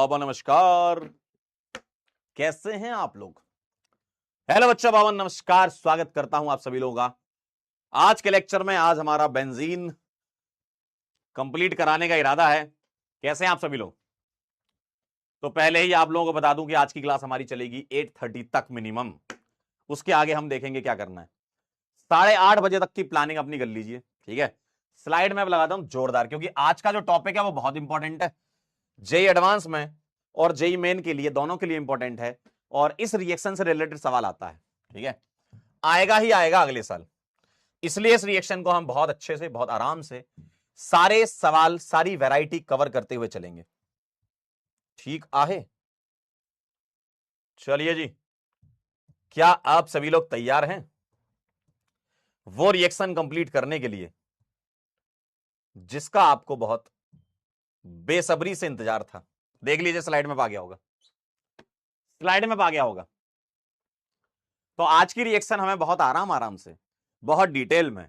बाबा नमस्कार। कैसे हैं आप लोग? हेलो बच्चा बाबा नमस्कार, स्वागत करता हूं आप सभी लोगों का आज के लेक्चर में। आज हमारा बेंजीन कंप्लीट कराने का इरादा है। कैसे हैं आप सभी लोग? तो पहले ही आप लोगों को बता दूं कि आज की क्लास हमारी चलेगी 8:30 तक मिनिमम। उसके आगे हम देखेंगे क्या करना है। 8:30 बजे तक की प्लानिंग अपनी कर लीजिए, ठीक है। स्लाइड में लगाता हूं जोरदार, क्योंकि आज का जो टॉपिक है वो बहुत इंपॉर्टेंट है। जेई एडवांस में और जेई मेन के लिए, दोनों के लिए इंपॉर्टेंट है। और इस रिएक्शन से रिलेटेड सवाल आता है, ठीक है, आएगा ही आएगा अगले साल। इसलिए इस रिएक्शन को हम बहुत अच्छे से, बहुत आराम से सारे सवाल, सारी वैरायटी कवर करते हुए चलेंगे। ठीक आहे? चलिए जी, क्या आप सभी लोग तैयार हैं वो रिएक्शन कंप्लीट करने के लिए जिसका आपको बहुत बेसब्री से इंतजार था? देख लीजिए, स्लाइड में पा गया होगा, स्लाइड में पा गया होगा। तो आज की रिएक्शन हमें बहुत आराम से, बहुत डिटेल में,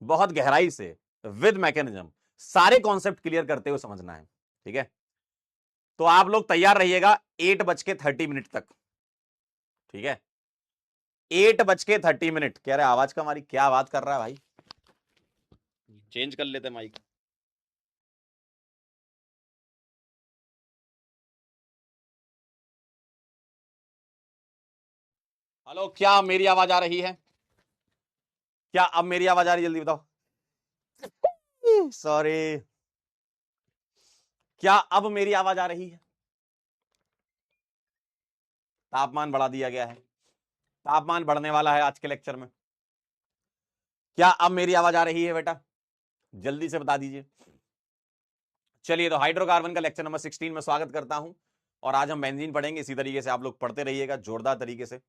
बहुत गहराई से, विद मैकेनिज्म, सारे कॉन्सेप्ट क्लियर करते हुए समझना है, ठीक है। तो आप लोग तैयार रहिएगा 8:30 तक, ठीक है। 8:30। कह रहे आवाज का, हमारी क्या बात कर रहा है भाई? चेंज कर लेते माइक। हेलो, क्या मेरी आवाज आ रही है? क्या अब मेरी आवाज आ रही है? जल्दी बताओ। सॉरी, क्या अब मेरी आवाज आ रही है? तापमान बढ़ा दिया गया है, तापमान बढ़ने वाला है आज के लेक्चर में। क्या अब मेरी आवाज आ रही है बेटा? जल्दी से बता दीजिए। चलिए, तो हाइड्रोकार्बन का लेक्चर नंबर 16 में स्वागत करता हूं। और आज हम बेंजीन पढ़ेंगे। इसी तरीके से आप लोग पढ़ते रहिएगा जोरदार तरीके से।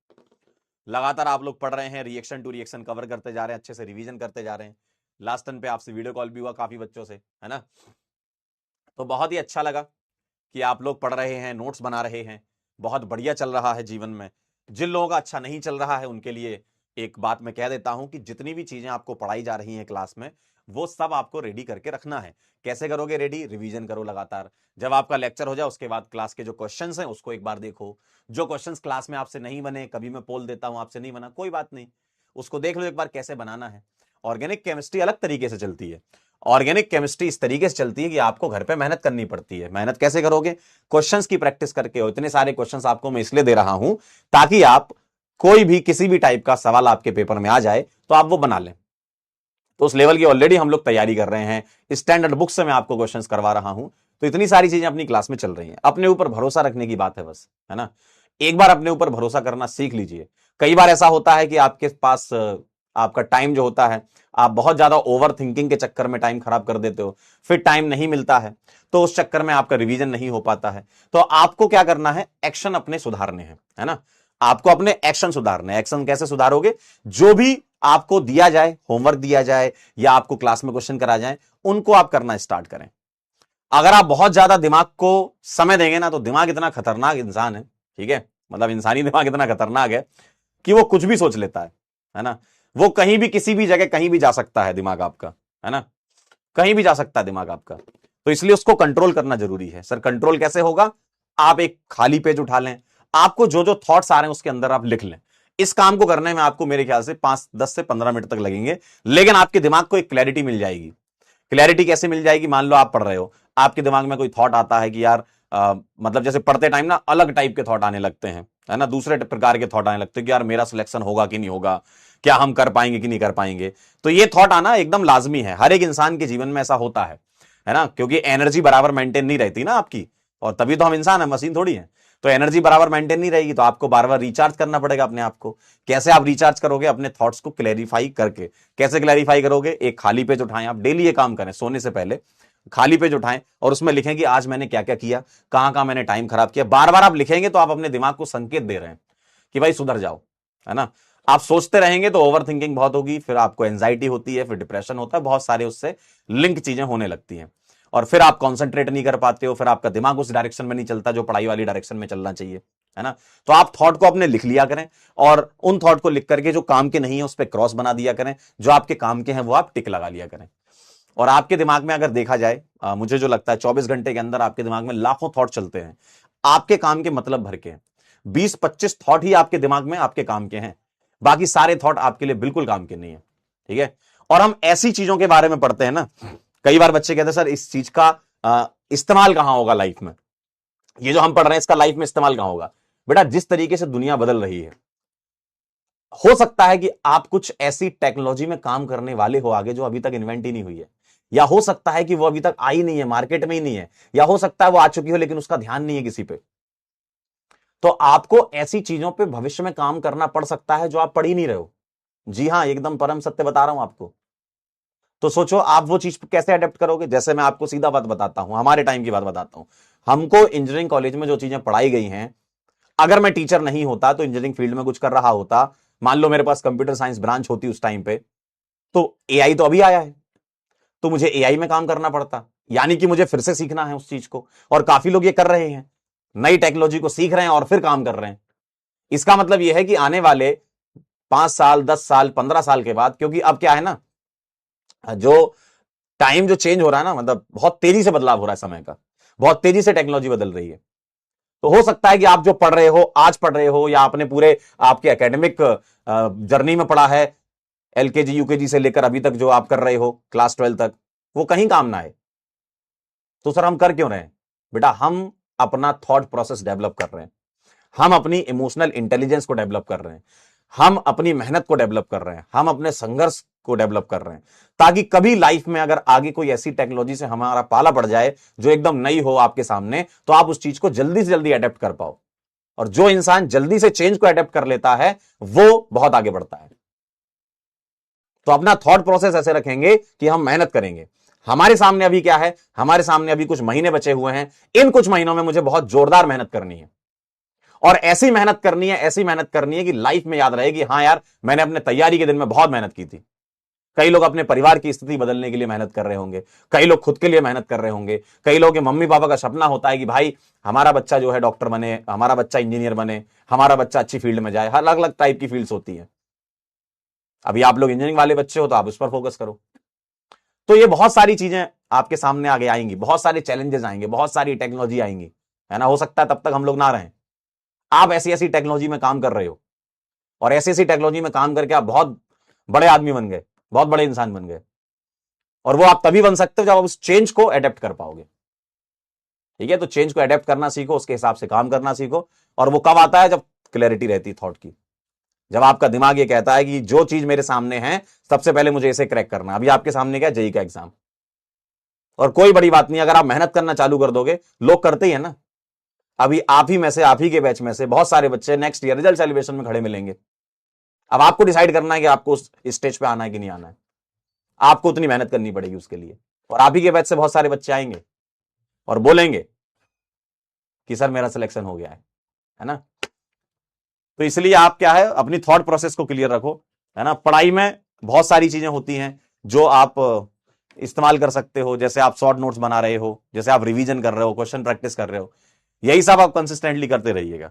लगातार आप लोग पढ़ रहे हैं, रिएक्शन टू रिएक्शन कवर करते जा रहे हैं, अच्छे से रिवीजन करते जा रहे हैं। लास्ट टर्न पे आपसे वीडियो कॉल भी हुआ काफी बच्चों से, है ना। तो बहुत ही अच्छा लगा कि आप लोग पढ़ रहे हैं, नोट्स बना रहे हैं। बहुत बढ़िया चल रहा है जीवन में। जिन लोगों का अच्छा नहीं चल रहा है उनके लिए एक बात मैं कह देता हूं कि जितनी भी चीजें आपको पढ़ाई जा रही हैं क्लास में, वो सब आपको रेडी करके रखना है। कैसे करोगे रेडी? रिवीजन करो लगातार। जब आपका लेक्चर हो जाए उसके बाद क्लास के जो क्वेश्चंस हैं उसको एक बार देखो। जो क्वेश्चंस क्लास में आपसे नहीं बने, कभी मैं पोल देता हूं आपसे नहीं बना, कोई बात नहीं, उसको देख लो एक बार कैसे बनाना है। ऑर्गेनिक केमिस्ट्री अलग तरीके से चलती है। ऑर्गेनिक केमिस्ट्री इस तरीके से चलती है कि आपको घर पे मेहनत करनी पड़ती है। मेहनत कैसे करोगे? क्वेश्चंस की प्रैक्टिस करके। हो इतने सारे क्वेश्चंस आपको मैं इसलिए दे रहा हूं ताकि आप कोई भी किसी भी टाइप का सवाल आपके पेपर में आ जाए तो आप वो बना लें। तो उस लेवल की ऑलरेडी हम लोग तैयारी कर रहे हैं। स्टैंडर्ड बुक से मैं आपको क्वेश्चंस करवा रहा हूं। तो इतनी सारी चीजें अपनी क्लास में चल रही हैं। अपने ऊपर भरोसा रखने की बात है बस, है ना। एक बार अपने ऊपर भरोसा करना सीख लीजिए। कई बार ऐसा होता है कि आपके पास आपका टाइम जो होता है, आप बहुत ज्यादा ओवर थिंकिंग के चक्कर में टाइम खराब कर देते हो, फिर टाइम नहीं मिलता है, तो उस चक्कर में आपका रिवीजन नहीं हो पाता है। तो आपको क्या करना है? एक्शन अपने सुधारने हैं, है ना। आपको अपने एक्शन सुधारने हैं। एक्शन कैसे सुधारोगे? जो भी आपको दिया जाए, होमवर्क दिया जाए या आपको क्लास में क्वेश्चन करा जाए, उनको आप करना स्टार्ट करें। अगर आप बहुत ज्यादा दिमाग को समय देंगे ना, तो दिमाग इतना खतरनाक इंसान है, ठीक है, मतलब इंसानी दिमाग इतना खतरनाक है कि वो कुछ भी सोच लेता है ना। वो कहीं भी, किसी भी जगह, कहीं भी जा सकता है दिमाग आपका, है ना। कहीं भी जा सकता है दिमाग आपका। तो इसलिए उसको कंट्रोल करना जरूरी है। सर कंट्रोल कैसे होगा? आप एक खाली पेज उठा लें, आपको जो जो थॉट्स आ रहे हैं उसके अंदर आप लिख लें। इस काम को करने में आपको मेरे ख्याल से 5-10 से 15 मिनट तक लगेंगे, लेकिन आपके दिमाग को एक क्लैरिटी मिल जाएगी। क्लैरिटी कैसे मिल जाएगी? मान लो आप पढ़ रहे हो, आपके दिमाग में कोई थॉट आता है कि यार मतलब जैसे पढ़ते टाइम ना अलग टाइप के थॉट आने लगते हैं, है ना, दूसरे प्रकार के थॉट आने लगते हैं कि यार मेरा सिलेक्शन होगा कि नहीं होगा, क्या हम कर पाएंगे कि नहीं कर पाएंगे। तो ये थॉट आना एकदम लाजमी है, हर एक इंसान के जीवन में ऐसा होता है ना, क्योंकि एनर्जी बराबर मेंटेन नहीं रहती ना आपकी, और तभी तो हम इंसान है, मशीन थोड़ी है। तो एनर्जी बराबर मेंटेन नहीं रहेगी, तो आपको बार बार रिचार्ज करना पड़ेगा अपने आप को। कैसे आप रिचार्ज करोगे? अपने थॉट्स को क्लैरिफाई करके। कैसे क्लैरिफाई करोगे? एक खाली पेज उठाएं, आप डेली ये काम करें, सोने से पहले खाली पेज उठाएं और उसमें लिखें कि आज मैंने क्या क्या किया, कहां कहां मैंने टाइम खराब किया। बार बार आप लिखेंगे तो आप अपने दिमाग को संकेत दे रहे हैं कि भाई सुधर जाओ, है ना। आप सोचते रहेंगे तो ओवर थिंकिंग बहुत होगी, फिर आपको एंजाइटी होती है, फिर डिप्रेशन होता है, बहुत सारे उससे लिंक चीजें होने लगती हैं, और फिर आप कॉन्सेंट्रेट नहीं कर पाते हो, फिर आपका दिमाग उस डायरेक्शन में नहीं चलता जो पढ़ाई वाली डायरेक्शन में चलना चाहिए, है ना। तो आप थॉट को अपने लिख लिया करें, और उन थॉट को लिख करके जो काम के नहीं है उस पर क्रॉस बना दिया करें, जो आपके काम के हैं वो आप टिक लगा लिया करें। और आपके दिमाग में अगर देखा जाए, मुझे जो लगता है 24 घंटे के अंदर आपके दिमाग में लाखों थॉट चलते हैं, आपके काम के मतलब भर के हैं। 20-25 थॉट ही आपके दिमाग में आपके काम के हैं, बाकी सारे थॉट आपके लिए बिल्कुल काम के नहीं है। ठीक है, और हम ऐसी चीजों के बारे में पढ़ते हैं ना, कई बार बच्चे कहते हैं सर इस चीज का इस्तेमाल कहां होगा लाइफ में, ये जो हम पढ़ रहे हैं इसका लाइफ में इस्तेमाल कहां होगा। बेटा जिस तरीके से दुनिया बदल रही है, हो सकता है कि आप कुछ ऐसी टेक्नोलॉजी में काम करने वाले हो आगे जो अभी तक इन्वेंट ही नहीं हुई है, या हो सकता है कि वो अभी तक आई नहीं है, मार्केट में ही नहीं है, या हो सकता है वो आ चुकी हो लेकिन उसका ध्यान नहीं है किसी पे। तो आपको ऐसी चीजों पे भविष्य में काम करना पड़ सकता है जो आप पढ़ ही नहीं रहे हो। जी हां, एकदम परम सत्य बता रहा हूं आपको। तो सोचो आप वो चीज कैसे अडेप्ट करोगे। जैसे मैं आपको सीधा बात बताता हूं, हमारे टाइम की बात बताता हूं। हमको इंजीनियरिंग कॉलेज में जो चीजें पढ़ाई गई हैं, अगर मैं टीचर नहीं होता तो इंजीनियरिंग फील्ड में कुछ कर रहा होता, मान लो मेरे पास कंप्यूटर साइंस ब्रांच होती उस टाइम पे, तो एआई तो अभी आया है, तो मुझे एआई में काम करना पड़ता, यानी कि मुझे फिर से सीखना है उस चीज को। और काफी लोग ये कर रहे हैं, नई टेक्नोलॉजी को सीख रहे हैं और फिर काम कर रहे हैं। इसका मतलब यह है कि आने वाले 5 साल, 10 साल, 15 साल के बाद, क्योंकि अब क्या है ना, जो टाइम जो चेंज हो रहा है ना, मतलब बहुत तेजी से बदलाव हो रहा है समय का, बहुत तेजी से टेक्नोलॉजी बदल रही है। तो हो सकता है कि आप जो पढ़ रहे हो, आज पढ़ रहे हो, या आपने पूरे आपके एकेडमिक जर्नी में पढ़ा है, एलकेजी यूकेजी से लेकर अभी तक जो आप कर रहे हो क्लास 12 तक, वो कहीं काम ना आए। तो सर हम कर क्यों रहे हैं? बेटा हम अपना थॉट प्रोसेस डेवलप कर रहे हैं, हम अपनी इमोशनल इंटेलिजेंस को डेवलप कर रहे हैं, हम अपनी मेहनत को डेवलप कर रहे हैं, हम अपने संघर्ष को डेवलप कर रहे हैं, ताकि कभी लाइफ में अगर आगे कोई ऐसी टेक्नोलॉजी से हमारा पाला पड़ जाए जो एकदम नई हो आपके सामने, तो आप उस चीज को जल्दी से जल्दी अडेप्ट कर पाओ। और जो इंसान जल्दी से चेंज को अडेप्ट कर लेता है वो बहुत आगे बढ़ता है। तो अपना थॉट प्रोसेस ऐसे रखेंगे कि हम मेहनत करेंगे। हमारे सामने अभी क्या है, हमारे सामने अभी कुछ महीने बचे हुए हैं, इन कुछ महीनों में मुझे बहुत जोरदार मेहनत करनी है, और ऐसी मेहनत करनी है, ऐसी मेहनत करनी है कि लाइफ में याद रहेगी, हां यार मैंने अपने तैयारी के दिन में बहुत मेहनत की थी। कई लोग अपने परिवार की स्थिति बदलने के लिए मेहनत कर रहे होंगे, कई लोग खुद के लिए मेहनत कर रहे होंगे, कई लोगों के मम्मी पापा का सपना होता है कि भाई हमारा बच्चा जो है डॉक्टर बने, हमारा बच्चा इंजीनियर बने, हमारा बच्चा अच्छी फील्ड में जाए। हर अलग अलग टाइप की फील्ड्स होती है। अभी आप लोग इंजीनियरिंग वाले बच्चे हो तो आप उस पर फोकस करो। तो ये बहुत सारी चीजें आपके सामने आगे आएंगी, बहुत सारे चैलेंजेस आएंगे, बहुत सारी टेक्नोलॉजी आएंगी, है ना। हो सकता है तब तक हम लोग ना रहें, आप ऐसी ऐसी टेक्नोलॉजी में काम कर रहे हो, और ऐसी ऐसी टेक्नोलॉजी में काम करके आप बहुत बड़े आदमी बन गए, बहुत बड़े इंसान बन गए। और वो आप तभी बन सकते हो जब आप उस चेंज को अडेप्ट कर पाओगे। ठीक है, तो चेंज को अडेप्ट करना सीखो, उसके हिसाब से काम करना सीखो। और वो कब आता है? जब क्लैरिटी रहती है थॉट की, जब आपका दिमाग ये कहता है कि जो चीज मेरे सामने है सबसे पहले मुझे इसे क्रैक करना है। अभी आपके सामने क्या है? जेईई का एग्जाम, और कोई बड़ी बात नहीं, अगर आप मेहनत करना चालू कर दोगे, लोग करते ही है ना। अभी आप ही में से, आप ही के बैच में से बहुत सारे बच्चे नेक्स्ट ईयर रिजल्ट सेलिब्रेशन में खड़े मिलेंगे। अब आपको डिसाइड करना है कि आपको उस स्टेज पे आना है कि नहीं आना है, आपको उतनी मेहनत करनी पड़ेगी उसके लिए। और आप ही के बैच से बहुत सारे बच्चे आएंगे और बोलेंगे कि सर मेरा सिलेक्शन हो गया है ना। तो इसलिए आप क्या है, अपनी थॉट प्रोसेस को क्लियर रखो, है ना। पढ़ाई में बहुत सारी चीजें होती हैं जो आप इस्तेमाल कर सकते हो, जैसे आप शॉर्ट नोट्स बना रहे हो, जैसे आप रिवीजन कर रहे हो, क्वेश्चन प्रैक्टिस कर रहे हो, यही सब आप कंसिस्टेंटली करते रहिएगा।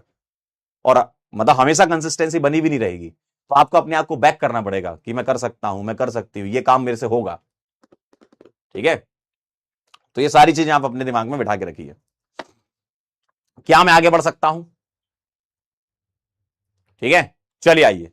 और मतलब हमेशा कंसिस्टेंसी बनी भी नहीं रहेगी, तो आपको अपने आप को बैक करना पड़ेगा कि मैं कर सकता हूं, मैं कर सकती हूँ, ये काम मेरे से होगा। ठीक है, तो ये सारी चीजें आप अपने दिमाग में बिठा के रखिए। क्या मैं आगे बढ़ सकता हूं? ठीक है, चलिए आइए।